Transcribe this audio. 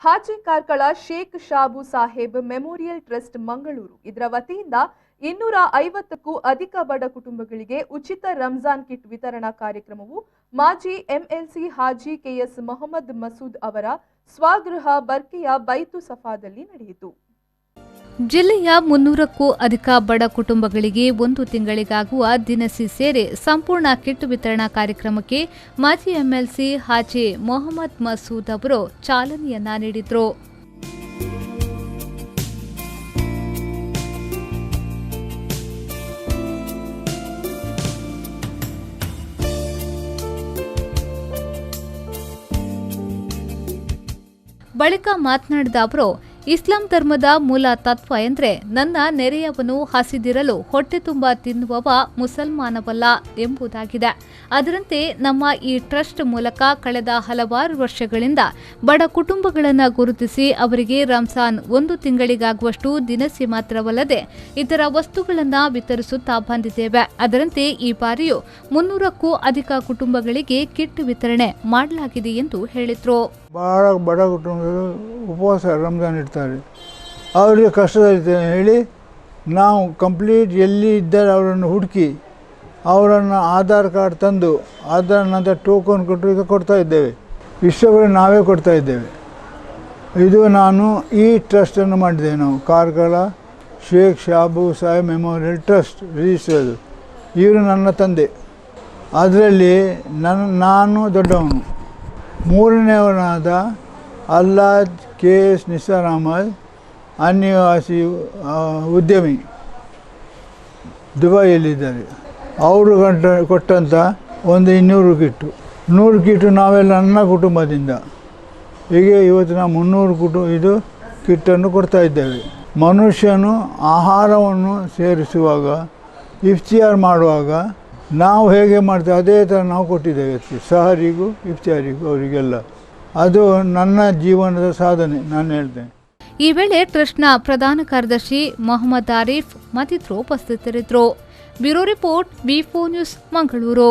Haji Karkala Sheikh Shabu Saheb memorial trust Mangaluru ಇದರ ವತಿಯಿಂದ 250ಕ್ಕೂ ಅಧಿಕ ಬಡ ಕುಟುಂಬಗಳಿಗೆ ಉಚಿತ ರಂಜಾನ್ ಕಿಟ್ ವಿತರಣಾ ಕಾರ್ಯಕ್ರಮವು ಮಾಜಿ ಎಂಎಲ್ಸಿ ಹಾಜಿ ಕೆಎಸ್ ಮೊಹಮ್ಮದ್ ಮಸೂದ್ ಅವರ ಸ್ವಗೃಹ ಬರ್ಕೆಯ ಬೈತು ಸಫಾದಲ್ಲಿ ನಡೆಯಿತು. ಜಿಲ್ಲೆಯ 300ಕ್ಕೂ ಅಧಿಕ ಬಡ ಕುಟುಂಬಗಳಿಗೆ 1 ತಿಂಗಳಿಗಾಗುವ ದಿನಸಿ ಸೇರಿ ಸಂಪೂರ್ಣ ಕಿಟ್ ವಿತರಣಾ ಕಾರ್ಯಕ್ರಮಕ್ಕೆ ಮಾಜಿ ಎಂಎಲ್ಸಿ ಹಾಜಿ ಮೊಹಮ್ಮದ್ ಮಸೂದ್ ಅವರು ಚಾಲನೆಯನ್ನ ನೀಡಿದರು. ಬಳಿಕ ಮಾತನಾಡಿದ ಅವರು, ಇಸ್ಲಾಂ ಧರ್ಮದ ಮೂಲ ತತ್ವ ಎಂದರೆ ನನ್ನ ನೆರೆಯವನು ಹಸಿದಿರಲು ಹೊಟ್ಟೆ ತುಂಬ ತಿನ್ನುವವ ಮುಸಲ್ಮಾನವಲ್ಲ ಎಂಬುದಾಗಿದೆ. ಅದರಂತೆ ನಮ್ಮ ಈ ಟ್ರಸ್ಟ್ ಮೂಲಕ ಕಳೆದ ಹಲವಾರು ವರ್ಷಗಳಿಂದ ಬಡ ಕುಟುಂಬಗಳನ್ನು ಗುರುತಿಸಿ ಅವರಿಗೆ ರಂಜಾನ್ 1 ತಿಂಗಳಿಗಾಗುವಷ್ಟು ದಿನಸಿ ಮಾತ್ರವಲ್ಲದೆ ಇತರ ವಸ್ತುಗಳನ್ನು ವಿತರಿಸುತ್ತಾ ಬಂದಿದ್ದೇವೆ. ಅದರಂತೆ ಈ ಬಾರಿಯೂ 300ಕ್ಕೂ ಅಧಿಕ ಕುಟುಂಬಗಳಿಗೆ ಕಿಟ್ ವಿತರಣೆ ಮಾಡಲಾಗಿದೆ ಎಂದು ಹೇಳಿದರು. ಭಾಳ ಬಡ ಕುಟುಂಬಗಳು ಉಪವಾಸ ರಂಜಾನ್ ಇಡ್ತಾರೆ. ಅವರಿಗೆ ಕಷ್ಟದಲ್ಲಿದೆ ಹೇಳಿ ನಾವು ಕಂಪ್ಲೀಟ್ ಎಲ್ಲಿ ಇದ್ದರೆ ಅವರನ್ನು ಹುಡುಕಿ ಅವರನ್ನು ಆಧಾರ್ ಕಾರ್ಡ್ ತಂದು ಅದರ ನಂತರ ಟೋಕನ್ ಕೊಟ್ಟು ಈಗ ಕೊಡ್ತಾ ಇದ್ದೇವೆ. ಇಷ್ಟಗಳು ನಾವೇ ಕೊಡ್ತಾ ಇದ್ದೇವೆ. ಇದು ನಾನು ಈ ಟ್ರಸ್ಟನ್ನು ಮಾಡಿದ್ದೇವೆ. ನಾವು Karkala Sheikh Shabu Saheb memorial trust register. ಇವರು ನನ್ನ ತಂದೆ. ಅದರಲ್ಲಿ ನಾನು ದೊಡ್ಡವನು. 3ನೇವನಾದ ಅಲ್ಲಾಜ್ ಕೆಎಸ್ ನಿಸಾರ್ ಅಹಮದ್ ಅನಿವಾಸಿ ಉದ್ಯಮಿ ದುಬೈಯಲ್ಲಿದ್ದಾರೆ. ಅವರು ಕೊಟ್ಟಂಥ ಒಂದು 200 ಕಿಟ್ಟು 100 ಕಿಟ್ಟು ನಾವೆಲ್ಲ ನನ್ನ ಕುಟುಂಬದಿಂದ ಹೀಗೆ ಇವತ್ತು ನಾವು 300 ಇದು ಕಿಟ್ಟನ್ನು ಕೊಡ್ತಾ ಇದ್ದೇವೆ. ಮನುಷ್ಯನು ಆಹಾರವನ್ನು ಸೇರಿಸುವಾಗ ಇಫ್ತಿಯಾರ್ ಮಾಡುವಾಗ ನಾವು ಹೇಗೆ ಮಾಡ್ತೇವೆ ಅದೇ ಥರ ನಾವು ಕೊಟ್ಟಿದ್ದೇವೆ. ಸಹರಿಗೂ ಇಫ್ತಿಯಾರಿಗೂ ಅವರಿಗೆಲ್ಲ ಅದು ನನ್ನ ಜೀವನದ ಸಾಧನೆ ನಾನು ಹೇಳ್ತೇನೆ. ಈ ವೇಳೆ ಟ್ರಸ್ಟ್ನ ಪ್ರಧಾನ ಕಾರ್ಯದರ್ಶಿ ಮೊಹಮ್ಮದ್ ಆರಿಫ್ ಮತ್ತಿತರರು ಉಪಸ್ಥಿತರಿದ್ದರು. Bureau report B4 news Mangaluru.